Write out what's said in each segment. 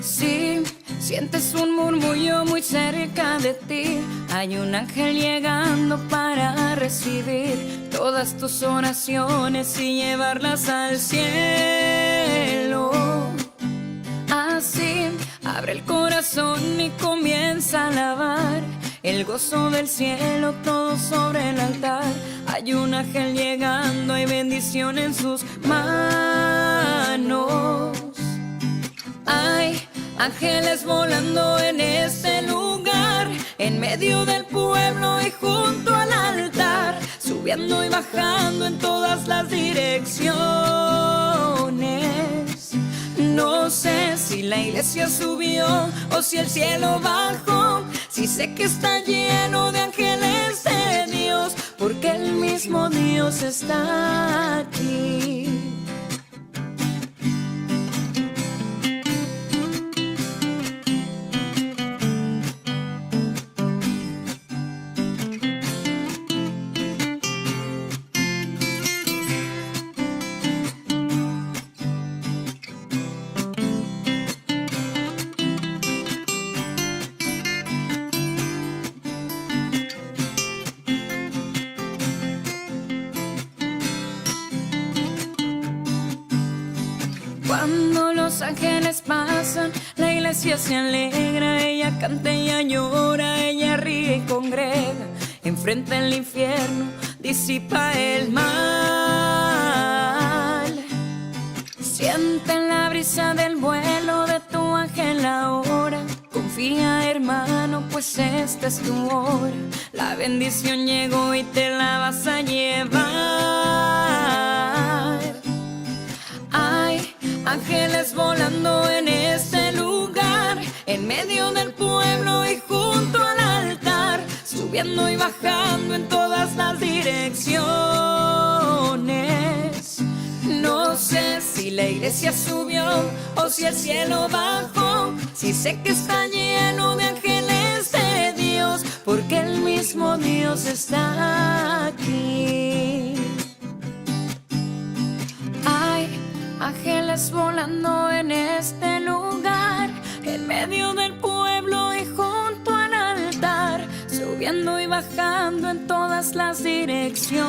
Si sientes un murmullo muy cerca de ti, hay un ángel llegando para recibir todas tus oraciones y llevarlas al cielo. Así, abre el corazón y comienza a alabar el gozo del cielo, todo sobre el altar. Hay un ángel llegando, hay bendición en sus manos. Hay ángeles volando en este lugar, en medio del pueblo y junto al altar, subiendo y bajando en todas las direcciones. No sé si la iglesia subió o si el cielo bajó, si sé que está lleno de ángeles de Dios, porque el mismo Dios está aquí. Cuando los ángeles pasan, la iglesia se alegra, ella canta, ella llora, ella ríe y congrega. Enfrenta el infierno, disipa el mal. Siente la brisa del vuelo de tu ángel ahora. Confía, hermano, pues esta es tu hora. La bendición llegó y te la vas a llevar. Hay ángeles volando en este lugar, en medio del pueblo y junto al altar, subiendo y bajando en todas las direcciones. No sé si la iglesia subió o si el cielo bajó, si sé que está lleno de ángeles de Dios, porque el mismo Dios está aquí. Hay ángeles volando en este lugar, en medio del pueblo y junto al altar, subiendo y bajando en todas las direcciones.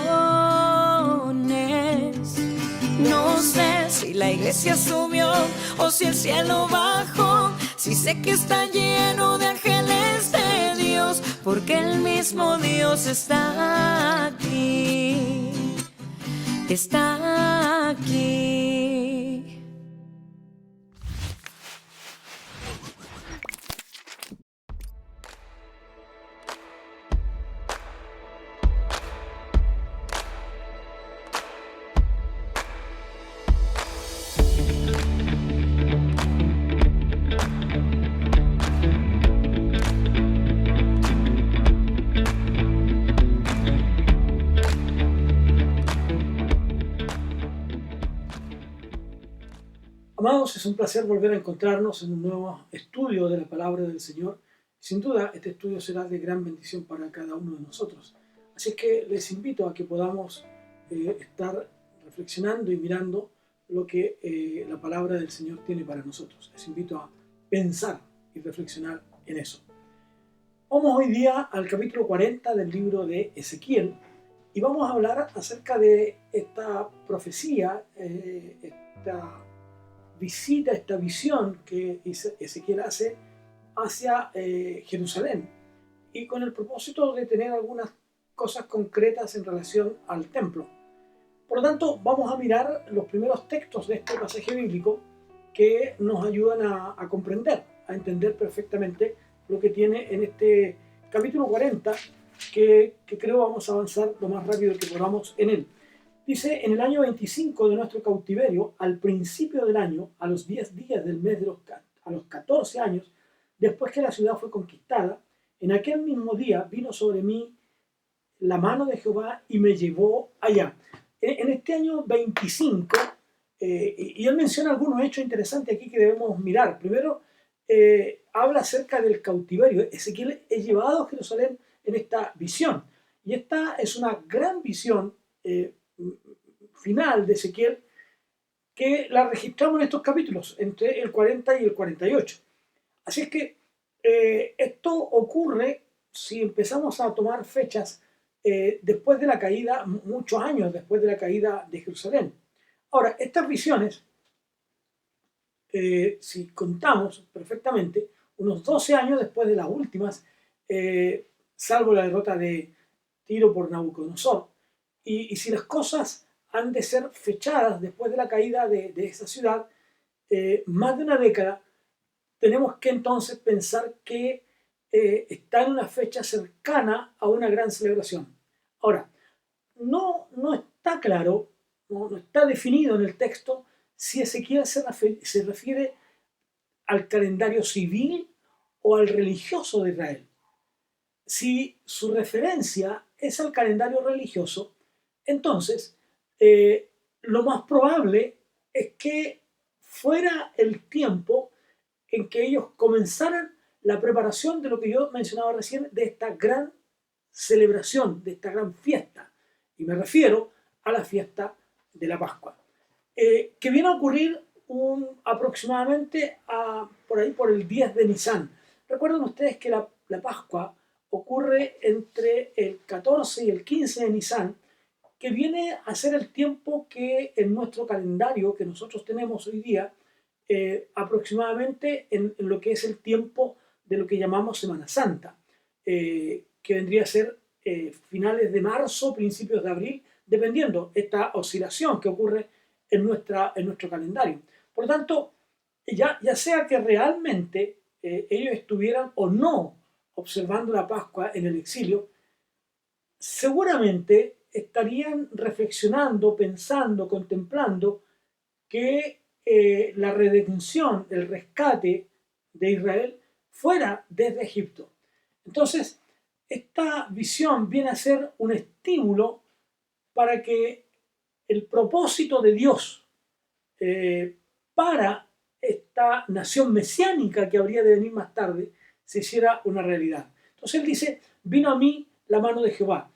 No sé si la iglesia subió o si el cielo bajó, si sé que está lleno de ángeles de Dios, porque el mismo Dios está aquí. Está aquí. Amados, es un placer volver a encontrarnos en un nuevo estudio de la palabra del Señor. Sin duda, este estudio será de gran bendición para cada uno de nosotros. Así es que les invito a que podamos estar reflexionando y mirando lo que la palabra del Señor tiene para nosotros. Les invito a pensar y reflexionar en eso. Vamos hoy día al capítulo 40 del libro de Ezequiel y vamos a hablar acerca de esta profecía, esta visita, esta visión que Ezequiel hace hacia Jerusalén, y con el propósito de tener algunas cosas concretas en relación al templo. Por lo tanto, vamos a mirar los primeros textos de este pasaje bíblico que nos ayudan a comprender, a entender perfectamente lo que tiene en este capítulo 40, que creo vamos a avanzar lo más rápido que podamos en él. Dice: en el año 25 de nuestro cautiverio, al principio del año, a los 10 días del mes a los 14 años, después que la ciudad fue conquistada, en aquel mismo día vino sobre mí la mano de Jehová y me llevó allá. En este año 25, y él menciona algunos hechos interesantes aquí que debemos mirar. Primero, habla acerca del cautiverio. Ezequiel es llevado a Jerusalén en esta visión. Y esta es una gran visión final de Ezequiel, que la registramos en estos capítulos, entre el 40 y el 48. Así es que esto ocurre si empezamos a tomar fechas después de la caída, muchos años después de la caída de Jerusalén. Ahora, estas visiones, si contamos perfectamente, unos 12 años después de las últimas, salvo la derrota de Tiro por Nabucodonosor, y si las cosas han de ser fechadas después de la caída de esa ciudad, más de una década, tenemos que entonces pensar que está en una fecha cercana a una gran celebración. Ahora, no está claro, no está definido en el texto si Ezequiel se refiere al calendario civil o al religioso de Israel. Si su referencia es al calendario religioso, entonces lo más probable es que fuera el tiempo en que ellos comenzaran la preparación de lo que yo mencionaba recién, de esta gran celebración, de esta gran fiesta. Y me refiero a la fiesta de la Pascua, que viene a ocurrir aproximadamente por ahí por el 10 de Nisan. Recuerden ustedes que la Pascua ocurre entre el 14 y el 15 de Nisan, que viene a ser el tiempo que en nuestro calendario que nosotros tenemos hoy día, aproximadamente en lo que es el tiempo de lo que llamamos Semana Santa, que vendría a ser finales de marzo, principios de abril, dependiendo esta oscilación que ocurre en nuestro calendario. Por lo tanto, ya sea que realmente ellos estuvieran o no observando la Pascua en el exilio, seguramente estarían reflexionando, pensando, contemplando que la redención, el rescate de Israel fuera desde Egipto. Entonces, esta visión viene a ser un estímulo para que el propósito de Dios para esta nación mesiánica que habría de venir más tarde se hiciera una realidad. Entonces él dice, vino a mí la mano de Jehová.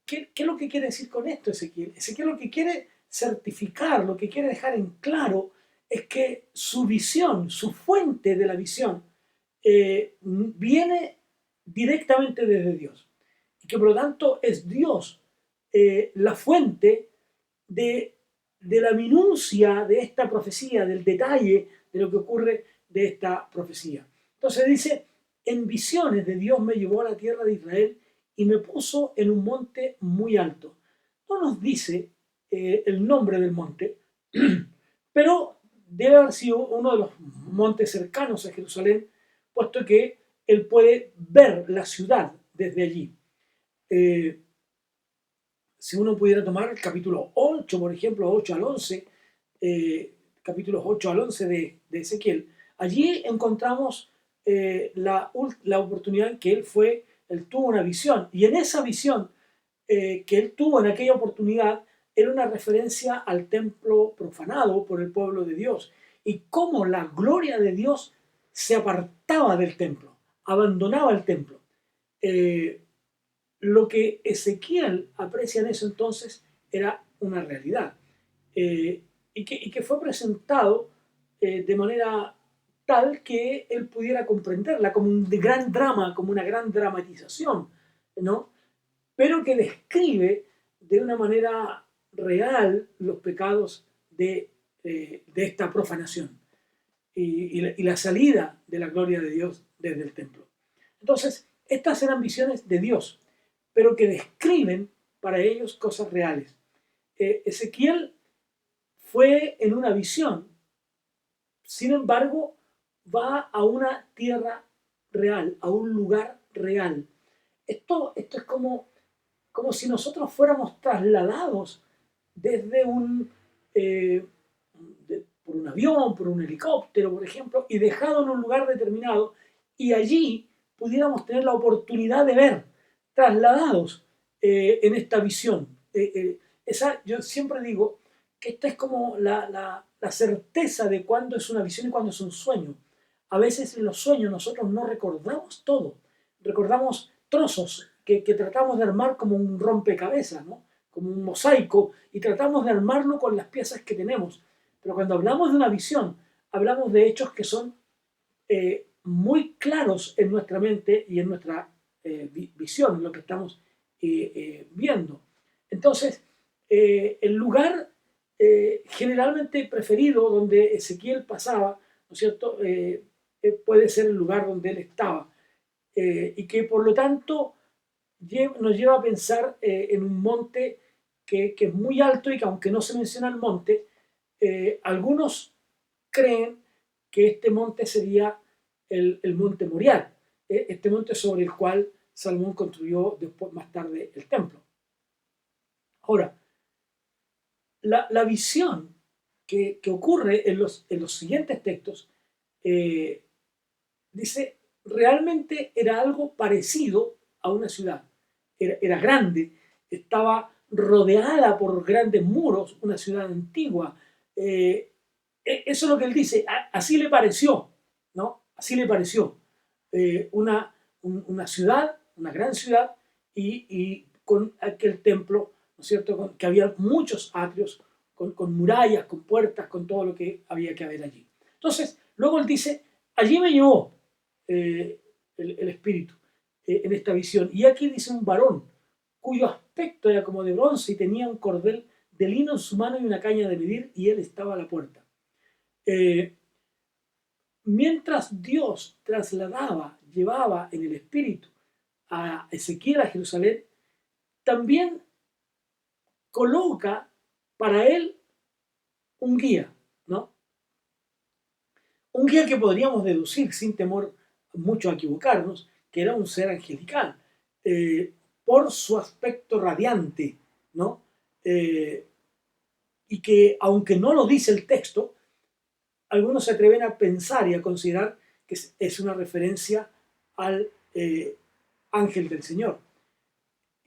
¿Qué es lo que quiere decir con esto Ezequiel? Ezequiel lo que quiere certificar, lo que quiere dejar en claro es que su visión, su fuente de la visión, viene directamente desde Dios. Y que por lo tanto es Dios la fuente de la minucia de esta profecía, del detalle de lo que ocurre de esta profecía. Entonces dice, en visiones de Dios me llevó a la tierra de Israel y me puso en un monte muy alto. No nos dice el nombre del monte, pero debe haber sido uno de los montes cercanos a Jerusalén, puesto que él puede ver la ciudad desde allí. Si uno pudiera tomar el capítulo 8, por ejemplo, 8 al 11, capítulos 8 al 11 de Ezequiel, allí encontramos la oportunidad en que él tuvo una visión, y en esa visión que él tuvo en aquella oportunidad era una referencia al templo profanado por el pueblo de Dios y cómo la gloria de Dios se apartaba del templo, abandonaba el templo. Lo que Ezequiel aprecia en eso entonces era una realidad y que fue presentado de manera tal que él pudiera comprenderla como un gran drama, como una gran dramatización, ¿no? Pero que describe de una manera real los pecados de esta profanación y la salida de la gloria de Dios desde el templo. Entonces, estas eran visiones de Dios, pero que describen para ellos cosas reales. Ezequiel fue en una visión, sin embargo, va a una tierra real, a un lugar real. Esto es como si nosotros fuéramos trasladados desde por un avión, por un helicóptero, por ejemplo, y dejado en un lugar determinado, y allí pudiéramos tener la oportunidad de ver, trasladados en esta visión. Yo siempre digo que esta es como la certeza de cuándo es una visión y cuándo es un sueño. A veces en los sueños nosotros no recordamos todo, recordamos trozos que tratamos de armar como un rompecabezas, ¿no? Como un mosaico, y tratamos de armarlo con las piezas que tenemos. Pero cuando hablamos de una visión, hablamos de hechos que son muy claros en nuestra mente y en nuestra visión, en lo que estamos viendo. Entonces, el lugar generalmente preferido donde Ezequiel pasaba, ¿no es cierto?, puede ser el lugar donde él estaba, y que por lo tanto nos lleva a pensar en un monte que es muy alto y que aunque no se menciona el monte, algunos creen que este monte sería el monte Moriah, este monte sobre el cual Salomón construyó después, más tarde, el templo. Ahora, la visión que ocurre en los siguientes textos dice, realmente era algo parecido a una ciudad. Era grande, estaba rodeada por grandes muros, una ciudad antigua. Eso es lo que él dice, así le pareció, ¿no? Así le pareció. Una ciudad, una gran ciudad, y con aquel templo, ¿no es cierto?, que había muchos atrios, con murallas, con puertas, con todo lo que había que haber allí. Entonces, luego él dice, allí me llevó el espíritu en esta visión. Y aquí dice un varón cuyo aspecto era como de bronce y tenía un cordel de lino en su mano y una caña de medir, y él estaba a la puerta. Mientras Dios llevaba en el espíritu a Ezequiel a Jerusalén, también coloca para él un guía, ¿no? Un guía que podríamos deducir sin temor mucho a equivocarnos, que era un ser angelical, por su aspecto radiante, ¿no? Y que, aunque no lo dice el texto, algunos se atreven a pensar y a considerar que es una referencia al ángel del Señor.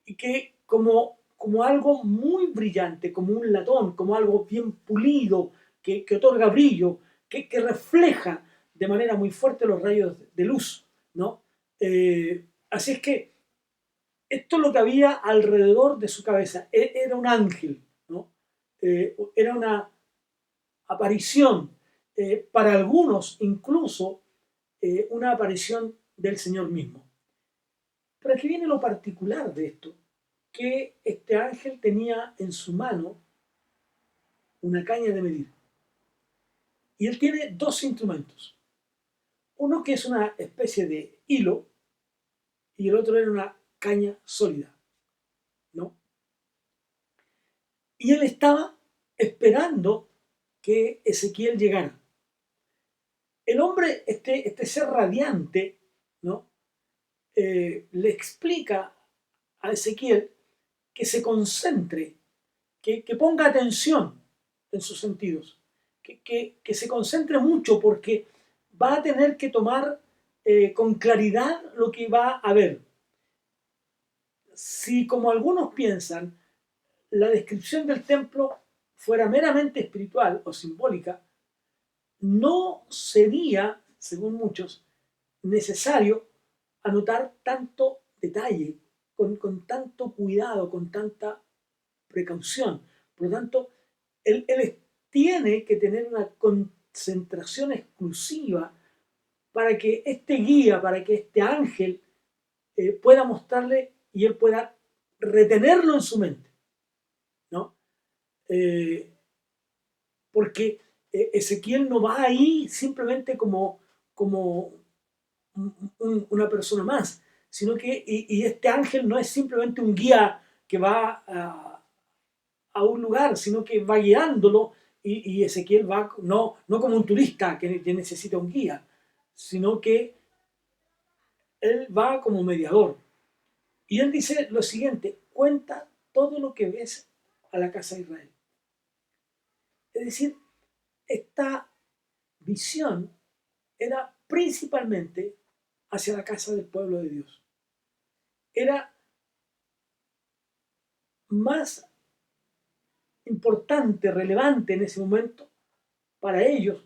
Y que como algo muy brillante, como un latón, como algo bien pulido, que otorga brillo, que refleja de manera muy fuerte los rayos de luz, ¿no? Así es que esto es lo que había alrededor de su cabeza. Era un ángel, ¿no? Era una aparición, para algunos incluso una aparición del Señor mismo. Pero aquí viene lo particular de esto, que este ángel tenía en su mano una caña de medir. Y él tiene dos instrumentos. Uno que es una especie de hilo y el otro era una caña sólida, ¿no? Y él estaba esperando que Ezequiel llegara. El hombre, este ser radiante, ¿no? Le explica a Ezequiel que se concentre, que ponga atención en sus sentidos, que se concentre mucho porque va a tener que tomar con claridad lo que va a ver. Si, como algunos piensan, la descripción del templo fuera meramente espiritual o simbólica, no sería, según muchos, necesario anotar tanto detalle, con tanto cuidado, con tanta precaución. Por lo tanto, él tiene que tener una concentración exclusiva para que este guía, para que este ángel pueda mostrarle y él pueda retenerlo en su mente, ¿no? Porque Ezequiel no va ahí simplemente como una persona más, sino que y este ángel no es simplemente un guía que va a un lugar, sino que va guiándolo, y Ezequiel va no como un turista que necesita un guía, sino que él va como mediador. Y él dice lo siguiente: cuenta todo lo que ves a la casa de Israel. Es decir, esta visión era principalmente hacia la casa del pueblo de Dios. Era más importante, relevante en ese momento para ellos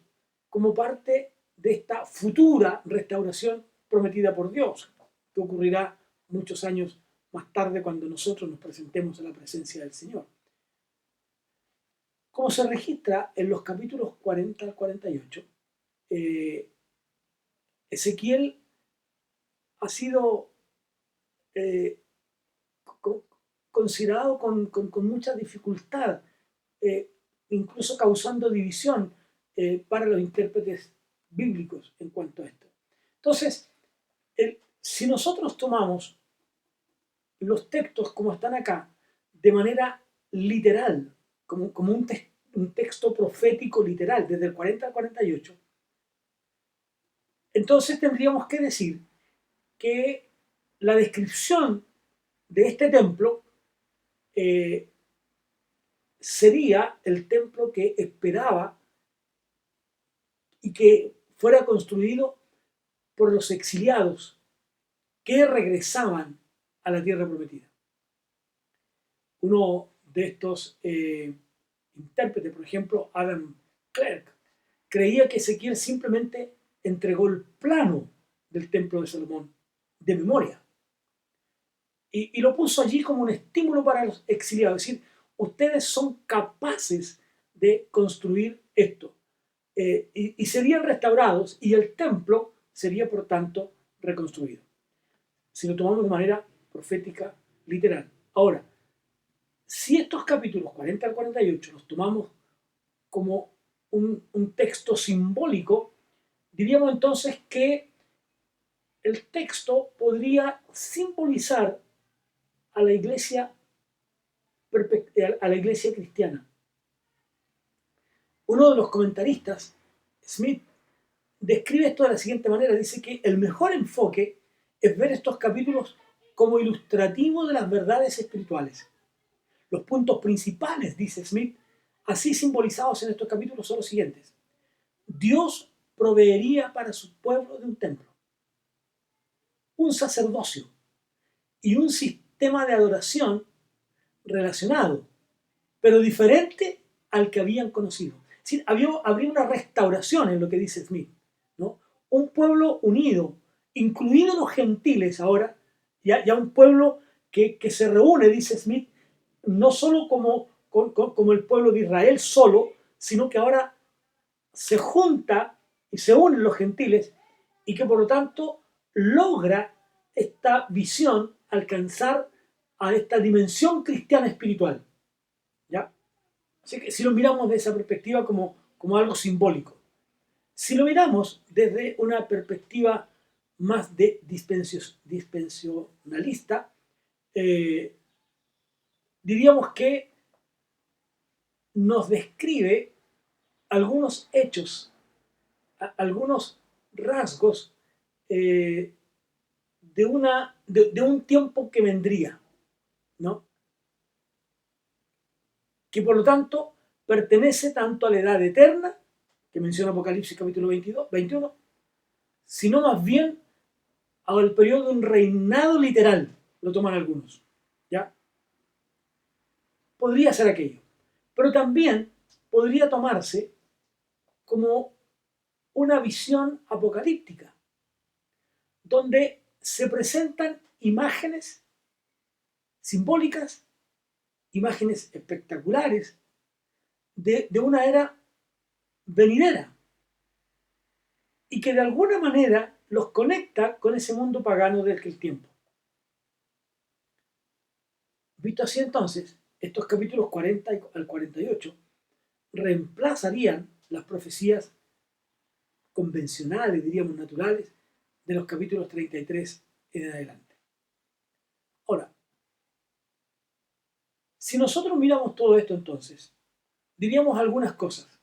como parte de esta futura restauración prometida por Dios, que ocurrirá muchos años más tarde cuando nosotros nos presentemos a la presencia del Señor. Como se registra en los capítulos 40 al 48, Ezequiel ha sido eh, considerado con mucha dificultad, eh, incluso causando división para los intérpretes bíblicos en cuanto a esto. Entonces, si nosotros tomamos los textos como están acá, de manera literal, como un texto profético literal, desde el 40 al 48, entonces tendríamos que decir que la descripción de este templo sería el templo que esperaba y que fuera construido por los exiliados que regresaban a la tierra prometida. Uno de estos intérpretes, por ejemplo, Adam Clarke, creía que Ezequiel simplemente entregó el plano del templo de Salomón de memoria y lo puso allí como un estímulo para los exiliados, es decir, ustedes son capaces de construir esto y serían restaurados y el templo sería por tanto reconstruido, si lo tomamos de manera profética literal. Ahora, si estos capítulos 40 al 48 los tomamos como un texto simbólico, diríamos entonces que el texto podría simbolizar a la iglesia cristiana. Uno de los comentaristas, Smith, describe esto de la siguiente manera. Dice que el mejor enfoque es ver estos capítulos como ilustrativo de las verdades espirituales. Los puntos principales, dice Smith, así simbolizados en estos capítulos son los siguientes. Dios proveería para su pueblo de un templo, un sacerdocio y un sistema de adoración relacionado, pero diferente al que habían conocido. Es decir, habría una restauración en lo que dice Smith, ¿no? Un pueblo unido, incluidos los gentiles ahora, ya un pueblo que se reúne, dice Smith, no solo como el pueblo de Israel solo, sino que ahora se junta y se unen los gentiles y que por lo tanto logra esta visión alcanzar a esta dimensión cristiana espiritual. ¿Ya? Así que si lo miramos desde esa perspectiva como algo simbólico. Si lo miramos desde una perspectiva más de dispensionalista, diríamos que nos describe algunos hechos, algunos rasgos de un tiempo que vendría, ¿no? Que por lo tanto pertenece tanto a la edad eterna, que menciona Apocalipsis capítulo 21, sino más bien al periodo de un reinado literal, lo toman algunos, ¿ya? Podría ser aquello, pero también podría tomarse como una visión apocalíptica, donde se presentan imágenes simbólicas, imágenes espectaculares de una era venidera y que de alguna manera los conecta con ese mundo pagano de aquel tiempo. Visto así entonces, estos capítulos 40 al 48 reemplazarían las profecías convencionales, diríamos naturales, de los capítulos 33 en adelante. Ahora, si nosotros miramos todo esto entonces, diríamos algunas cosas.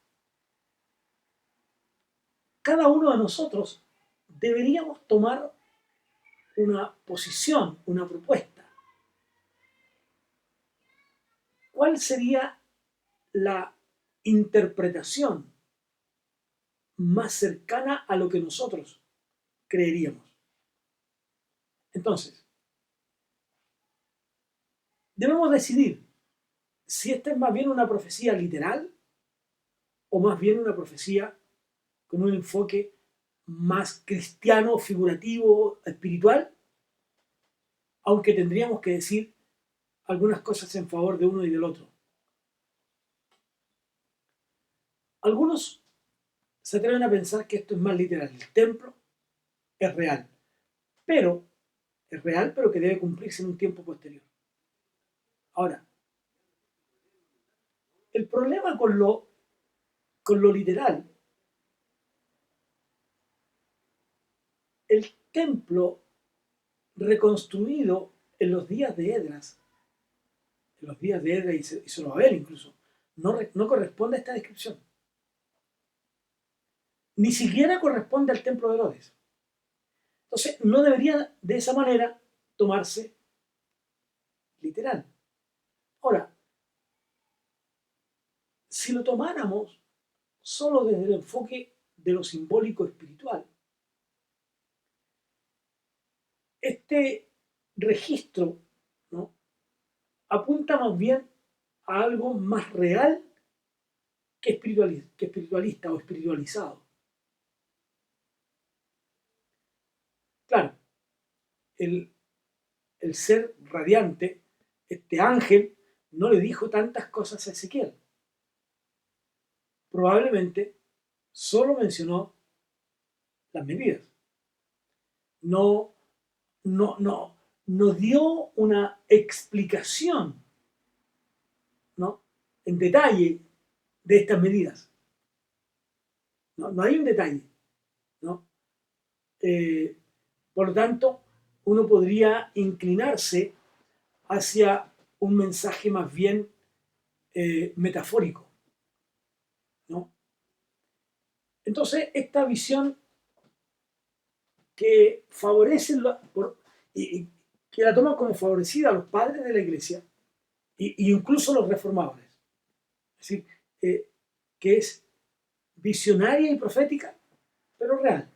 Cada uno de nosotros deberíamos tomar una posición, una propuesta. ¿Cuál sería la interpretación más cercana a lo que nosotros creeríamos? Entonces, debemos decidir si esta es más bien una profecía literal o más bien una profecía con un enfoque más cristiano, figurativo, espiritual, aunque tendríamos que decir algunas cosas en favor de uno y del otro. Algunos se atreven a pensar que esto es más literal. El templo es real, pero es real, pero que debe cumplirse en un tiempo posterior. Ahora, el problema con lo literal, el templo reconstruido en los días de Edras, en los días de Edras y Zorobabel incluso, no corresponde a esta descripción. Ni siquiera corresponde al templo de Herodes. Entonces, no debería de esa manera tomarse literal. Ahora, si lo tomáramos solo desde el enfoque de lo simbólico espiritual, este registro, ¿no?, apunta más bien a algo más real que espiritualista o espiritualizado. Claro, el, el ser radiante, este ángel, no le dijo tantas cosas a Ezequiel. Probablemente solo mencionó las medidas. No, no dio una explicación, ¿no?, en detalle de estas medidas. No hay un detalle, ¿no? Por lo tanto, uno podría inclinarse hacia un mensaje más bien metafórico, ¿no? Entonces, esta visión que favorece, y que la toman como favorecida a los padres de la iglesia y incluso los reformadores, es decir, que es visionaria y profética, pero real.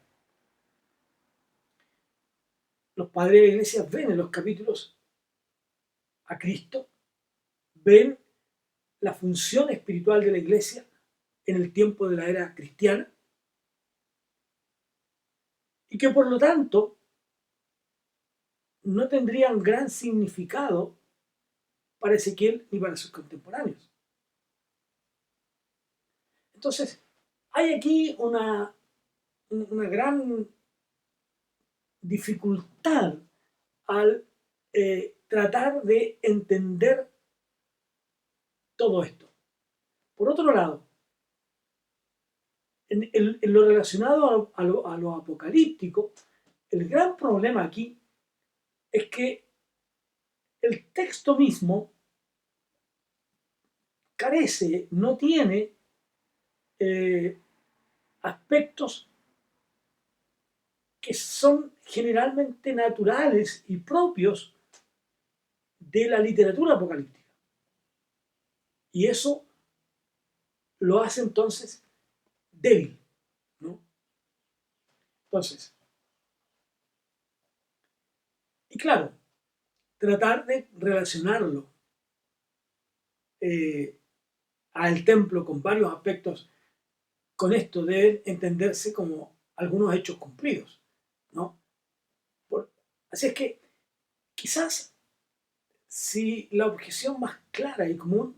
Los padres de la iglesia ven en los capítulos a Cristo, ven la función espiritual de la iglesia en el tiempo de la era cristiana, y que por lo tanto no tendrían gran significado para Ezequiel ni para sus contemporáneos. Entonces, hay aquí una gran dificultad al tratar de entender todo esto. Por otro lado, en lo relacionado a lo apocalíptico, el gran problema aquí es que el texto mismo carece, no tiene aspectos que son generalmente naturales y propios de la literatura apocalíptica. Y eso lo hace entonces débil, ¿no? Entonces, y claro, tratar de relacionarlo al templo con varios aspectos, con esto debe entenderse como algunos hechos cumplidos, ¿no? Así es que quizás si la objeción más clara y común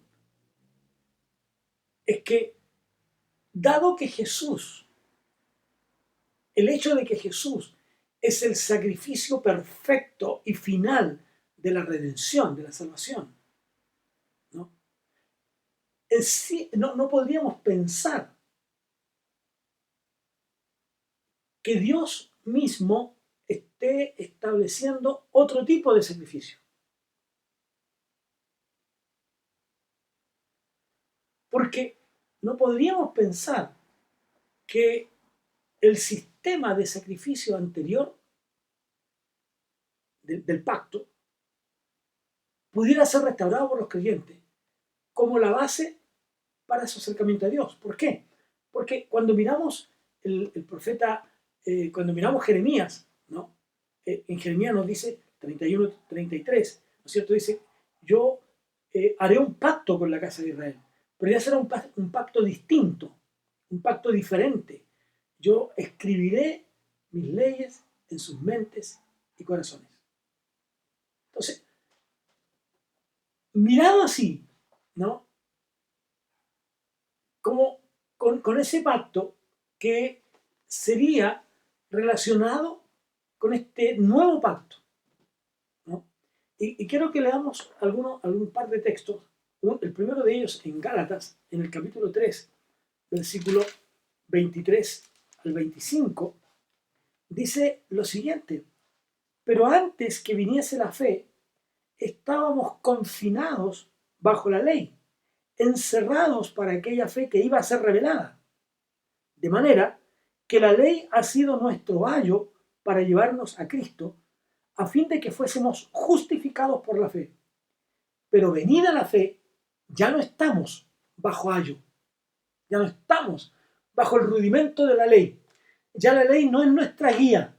es que, dado que Jesús, el hecho de que Jesús es el sacrificio perfecto y final de la redención, de la salvación, ¿no?, en sí, no podríamos pensar que Dios mismo esté estableciendo otro tipo de sacrificio. Porque no podríamos pensar que el sistema de sacrificio anterior del pacto pudiera ser restaurado por los creyentes como la base para su acercamiento a Dios. ¿Por qué? Porque cuando miramos el profeta, cuando miramos Jeremías, ¿no?, en Jeremías nos dice 31-33, ¿no es cierto? Dice, yo haré un pacto con la casa de Israel, pero ya será un pacto distinto, un pacto diferente. Yo escribiré mis leyes en sus mentes y corazones. Entonces, mirado así, ¿no?, como con ese pacto que sería relacionado con este nuevo pacto, ¿no? Y quiero que leamos algún par de textos. El primero de ellos en Gálatas, en el capítulo 3, versículo 23 al 25, dice lo siguiente: pero antes que viniese la fe, estábamos confinados bajo la ley, encerrados para aquella fe que iba a ser revelada. De manera que la ley ha sido nuestro ayo para llevarnos a Cristo, a fin de que fuésemos justificados por la fe. Pero venida la fe, ya no estamos bajo ayo, ya no estamos bajo el rudimento de la ley. Ya la ley no es nuestra guía.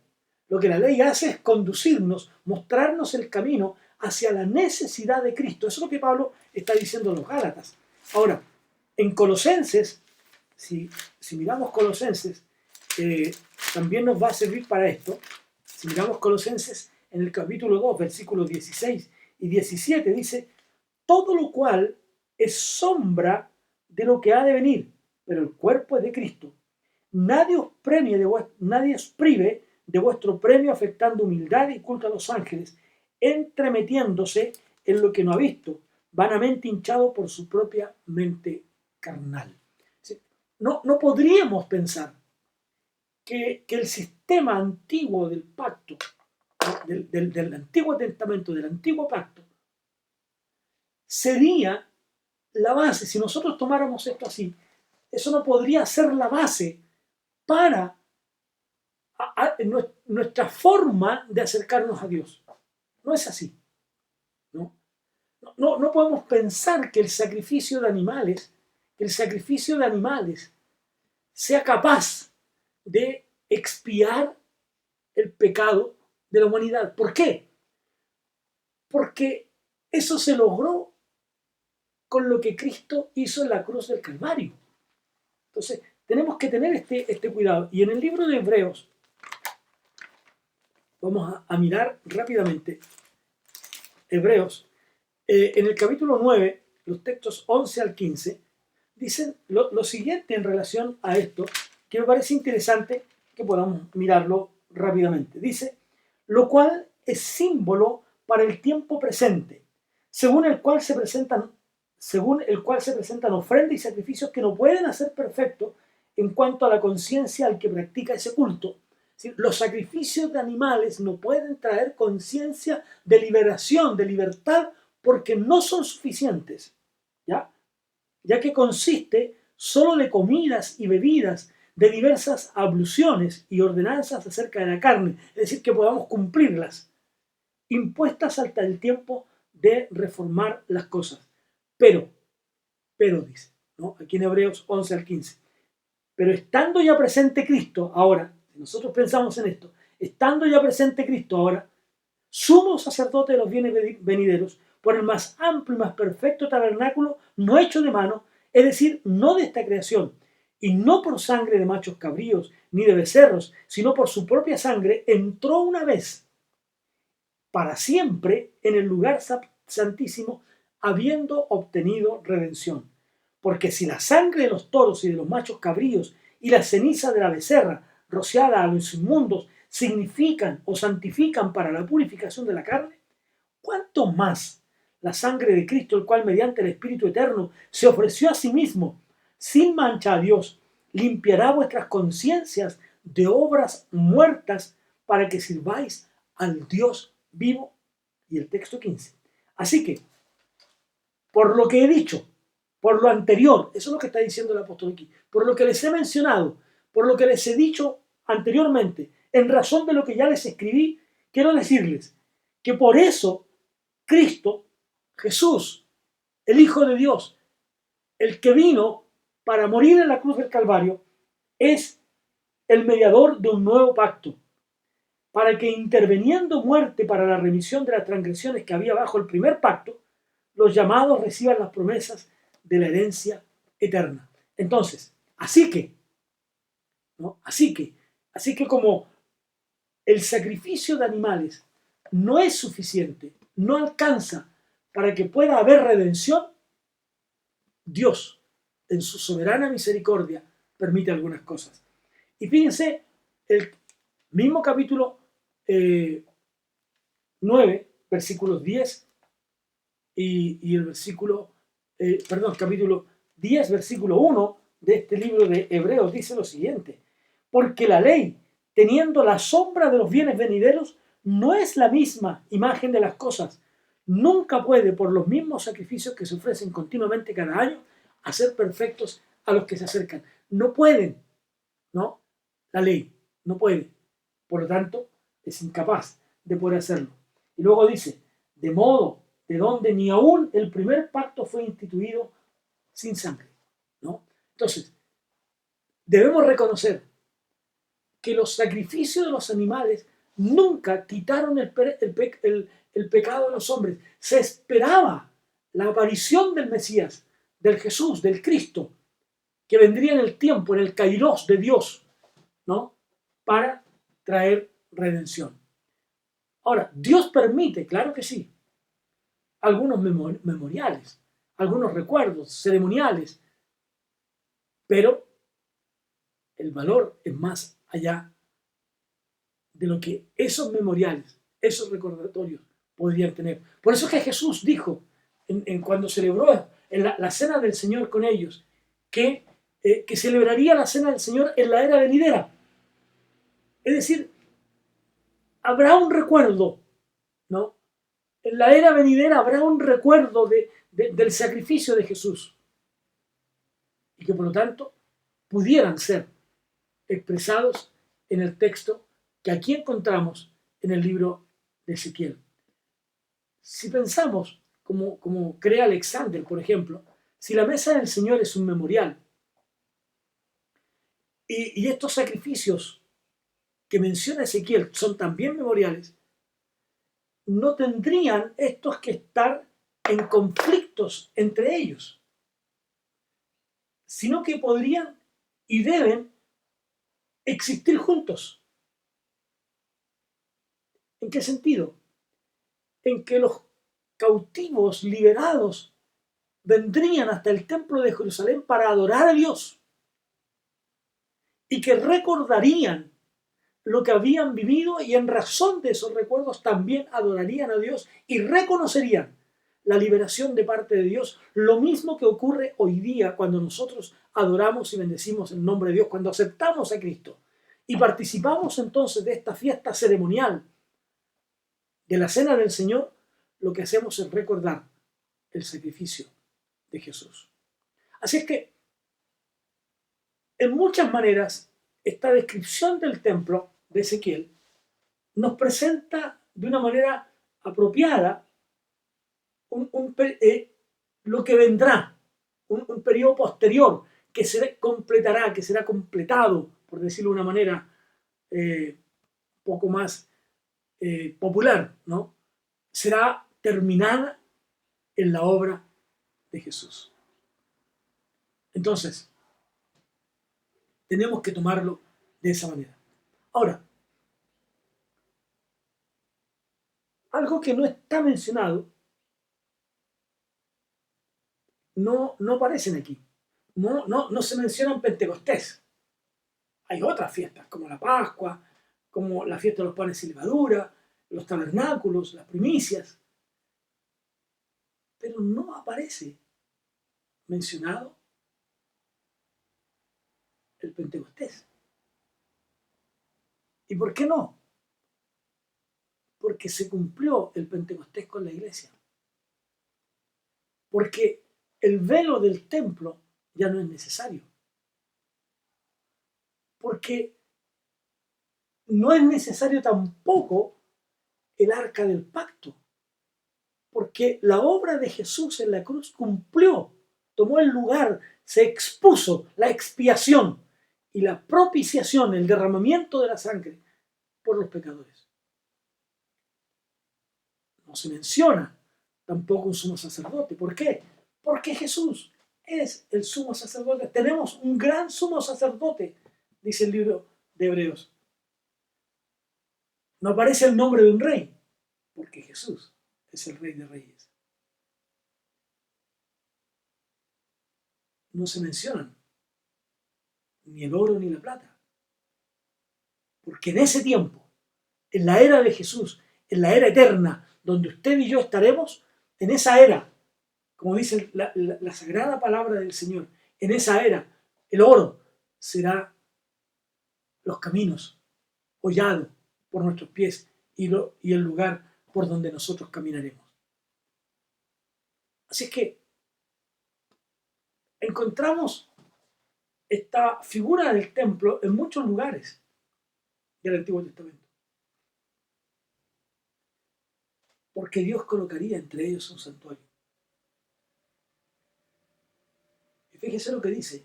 Lo que la ley hace es conducirnos, mostrarnos el camino hacia la necesidad de Cristo. Eso es lo que Pablo está diciendo a los Gálatas. Ahora, en Colosenses, si miramos Colosenses, también nos va a servir para esto. Si miramos Colosenses en el capítulo 2, versículos 16 y 17, dice: todo lo cual es sombra de lo que ha de venir, pero el cuerpo es de Cristo. Nadie os prive de vuestro premio, afectando humildad y culto a los ángeles, entremetiéndose en lo que no ha visto, vanamente hinchado por su propia mente carnal. No podríamos pensar que el sistema antiguo del pacto, del Antiguo Testamento, del Antiguo Pacto, sería la base. Si nosotros tomáramos esto así, eso no podría ser la base para nuestra forma de acercarnos a Dios. No es así. No podemos pensar que el sacrificio de animales sea capaz de expiar el pecado de la humanidad. ¿Por qué? Porque eso se logró con lo que Cristo hizo en la cruz del Calvario. Entonces, tenemos que tener este cuidado. Y en el libro de Hebreos, vamos a mirar rápidamente, Hebreos, en el capítulo 9, los textos 11 al 15, dicen lo siguiente en relación a esto, que me parece interesante que podamos mirarlo rápidamente. Dice: lo cual es símbolo para el tiempo presente, según el cual se presentan ofrendas y sacrificios que no pueden hacer perfecto en cuanto a la conciencia al que practica ese culto. Los sacrificios de animales no pueden traer conciencia de liberación, de libertad, porque no son suficientes, ya que consiste solo de comidas y bebidas, de diversas abluciones y ordenanzas acerca de la carne, es decir, que podamos cumplirlas, impuestas hasta el tiempo de reformar las cosas. Pero dice, ¿no? Aquí en Hebreos 11 al 15, pero estando ya presente Cristo, ahora, si nosotros pensamos en esto, estando ya presente Cristo ahora, sumo sacerdote de los bienes venideros, por el más amplio y más perfecto tabernáculo, no hecho de mano, es decir, no de esta creación, y no por sangre de machos cabríos, ni de becerros, sino por su propia sangre, entró una vez para siempre en el lugar santísimo, habiendo obtenido redención. Porque si la sangre de los toros y de los machos cabríos y la ceniza de la becerra rociada a los inmundos significan o santifican para la purificación de la carne, ¿cuánto más la sangre de Cristo, el cual mediante el Espíritu Eterno se ofreció a sí mismo sin mancha a Dios, limpiará vuestras conciencias de obras muertas para que sirváis al Dios vivo? Y el texto 15. Así que, por lo que he dicho, por lo anterior, eso es lo que está diciendo el apóstol aquí, por lo que les he mencionado, por lo que les he dicho anteriormente, en razón de lo que ya les escribí, quiero decirles que por eso Cristo, Jesús, el Hijo de Dios, el que vino para morir en la cruz del Calvario, es el mediador de un nuevo pacto, para que interviniendo muerte para la remisión de las transgresiones que había bajo el primer pacto, los llamados reciban las promesas de la herencia eterna. Entonces, así que como el sacrificio de animales no es suficiente, no alcanza para que pueda haber redención, Dios, en su soberana misericordia, permite algunas cosas. Y fíjense, el mismo capítulo 9, versículos 10 y el versículo, capítulo 10, versículo 1 de este libro de Hebreos dice lo siguiente: porque la ley, teniendo la sombra de los bienes venideros, no es la misma imagen de las cosas. Nunca puede, por los mismos sacrificios que se ofrecen continuamente cada año, hacer perfectos a los que se acercan. No pueden, ¿no? La ley no puede. Por lo tanto, es incapaz de poder hacerlo. Y luego dice, de modo de donde ni aún el primer pacto fue instituido sin sangre, ¿no? Entonces, debemos reconocer que los sacrificios de los animales nunca quitaron el pecado de los hombres. Se esperaba la aparición del Mesías, del Jesús, del Cristo, que vendría en el tiempo, en el kairos de Dios, ¿no? Para traer redención. Ahora, Dios permite, claro que sí, algunos memoriales, algunos recuerdos ceremoniales, pero el valor es más allá de lo que esos memoriales, esos recordatorios podrían tener. Por eso es que Jesús dijo, cuando celebró en la cena del Señor con ellos, que celebraría la cena del Señor en la era venidera. Es decir, habrá un recuerdo, ¿no? En la era venidera habrá un recuerdo del sacrificio de Jesús. Y que por lo tanto pudieran ser expresados en el texto que aquí encontramos en el libro de Ezequiel. Si pensamos, como cree Alexander, por ejemplo, si la mesa del Señor es un memorial y estos sacrificios que menciona Ezequiel son también memoriales, no tendrían estos que estar en conflictos entre ellos, sino que podrían y deben existir juntos. ¿En qué sentido? En que los cautivos liberados vendrían hasta el templo de Jerusalén para adorar a Dios y que recordarían lo que habían vivido y en razón de esos recuerdos también adorarían a Dios y reconocerían la liberación de parte de Dios, lo mismo que ocurre hoy día cuando nosotros adoramos y bendecimos el nombre de Dios, cuando aceptamos a Cristo y participamos entonces de esta fiesta ceremonial de la cena del Señor. Lo que hacemos es recordar el sacrificio de Jesús. Así es que, en muchas maneras, esta descripción del templo de Ezequiel nos presenta de una manera apropiada lo que vendrá, un periodo posterior que se completará, que será completado, por decirlo de una manera poco más popular, ¿no? Será terminada en la obra de Jesús. Entonces, tenemos que tomarlo de esa manera. Ahora, algo que no está mencionado, no aparecen aquí. No se menciona en Pentecostés. Hay otras fiestas, como la Pascua, como la fiesta de los panes sin levadura, los tabernáculos, las primicias. Pero no aparece mencionado el Pentecostés. ¿Y por qué no? Porque se cumplió el Pentecostés con la iglesia. Porque el velo del templo ya no es necesario. Porque no es necesario tampoco el arca del pacto. Porque la obra de Jesús en la cruz cumplió, tomó el lugar, se expuso la expiación y la propiciación, el derramamiento de la sangre por los pecadores. No se menciona tampoco un sumo sacerdote. ¿Por qué? Porque Jesús es el sumo sacerdote. Tenemos un gran sumo sacerdote, dice el libro de Hebreos. No aparece el nombre de un rey, porque Jesús es el Rey de Reyes. No se mencionan ni el oro ni la plata. Porque en ese tiempo, en la era de Jesús, en la era eterna, donde usted y yo estaremos, en esa era, como dice la sagrada palabra del Señor, en esa era, el oro será los caminos hollado por nuestros pies y el lugar por donde nosotros caminaremos. Así es que encontramos esta figura del templo en muchos lugares del Antiguo Testamento. Porque Dios colocaría entre ellos un santuario. Y fíjese lo que dice: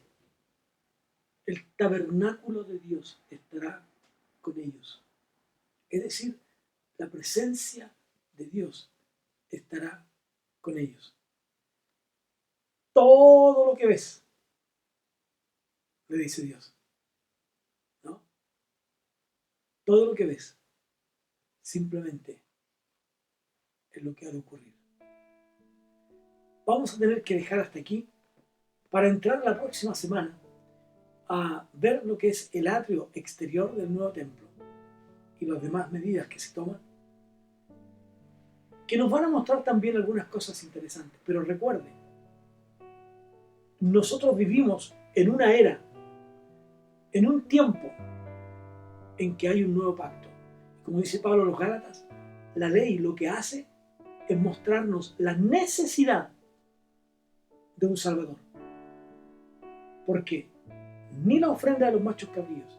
el tabernáculo de Dios estará con ellos. Es decir, la presencia de Dios estará con ellos. Todo lo que ves, le dice Dios, ¿no? Todo lo que ves simplemente es lo que ha de ocurrir. Vamos a tener que dejar hasta aquí para entrar la próxima semana a ver lo que es el atrio exterior del nuevo templo y las demás medidas que se toman, que nos van a mostrar también algunas cosas interesantes. Pero recuerde, nosotros vivimos en una era, en un tiempo en que hay un nuevo pacto. Como dice Pablo a los Gálatas, la ley lo que hace es mostrarnos la necesidad de un Salvador. Porque ni la ofrenda de los machos cabríos,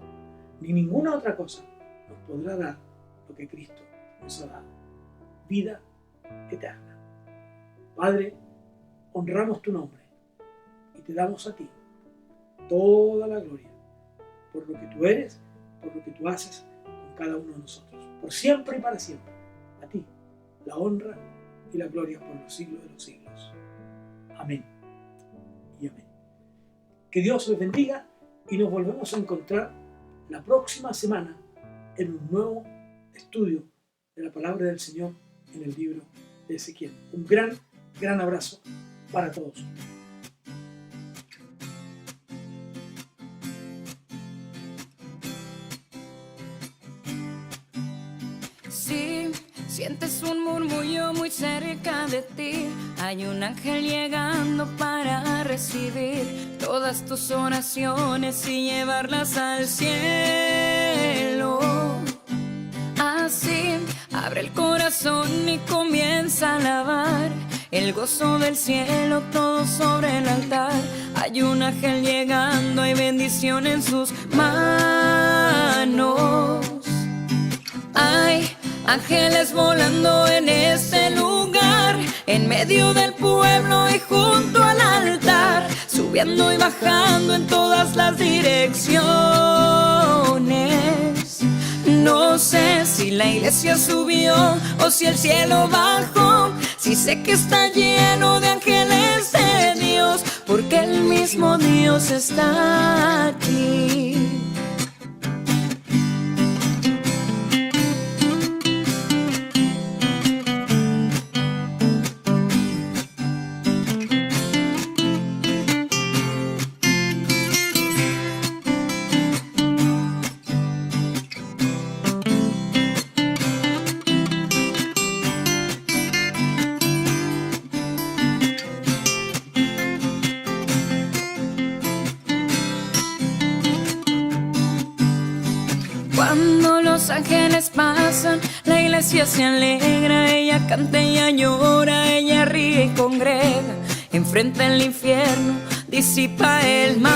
ni ninguna otra cosa nos podrá dar lo que Cristo nos ha dado: vida eterna. Padre, honramos tu nombre y te damos a ti toda la gloria por lo que tú eres, por lo que tú haces con cada uno de nosotros, por siempre y para siempre. A ti la honra y la gloria por los siglos de los siglos. Amén y amén. Que Dios les bendiga y nos volvemos a encontrar la próxima semana en un nuevo estudio de la palabra del Señor en el libro de Ezequiel. Un gran abrazo para todos. Si sientes un murmullo muy cerca de ti, hay un ángel llegando para recibir todas tus oraciones y llevarlas al cielo. Así, abre el corazón y comienza a alabar el gozo del cielo, todo sobre el altar. Hay un ángel llegando, hay bendición en sus manos. Hay ángeles volando en este lugar, en medio del pueblo y junto al altar, subiendo y bajando en todas las direcciones. No sé si la iglesia subió o si el cielo bajó, si sé que está lleno de ángeles de Dios, porque el mismo Dios está aquí. Cuando los ángeles pasan, la iglesia se alegra, ella canta, ella llora, ella ríe y congrega. Enfrenta el infierno, disipa el mal.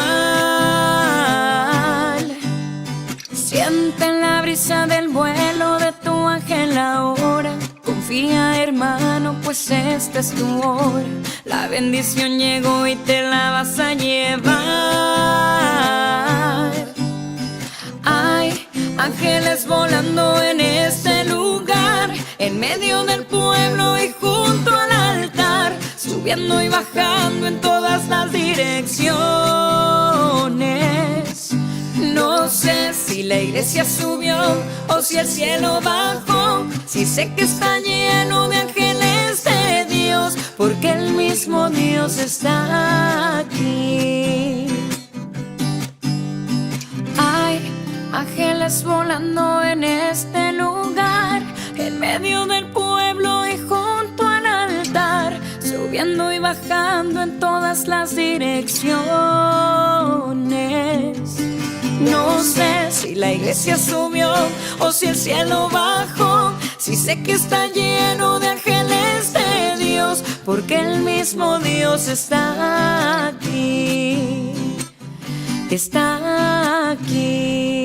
Sienten la brisa del vuelo de tu ángel ahora. Confía, hermano, pues esta es tu hora. La bendición llegó y te la vas a llevar. Hay ángeles volando en este lugar, en medio del pueblo y junto al altar, subiendo y bajando en todas las direcciones. No sé si la iglesia subió o si el cielo bajó, si sé que está lleno de ángeles de Dios, porque el mismo Dios está aquí. ángeles volando en este lugar, en medio del pueblo y junto al altar, subiendo y bajando en todas las direcciones. No sé si la iglesia subió o si el cielo bajó, si sé que está lleno de ángeles de Dios, porque el mismo Dios está aquí, está aquí.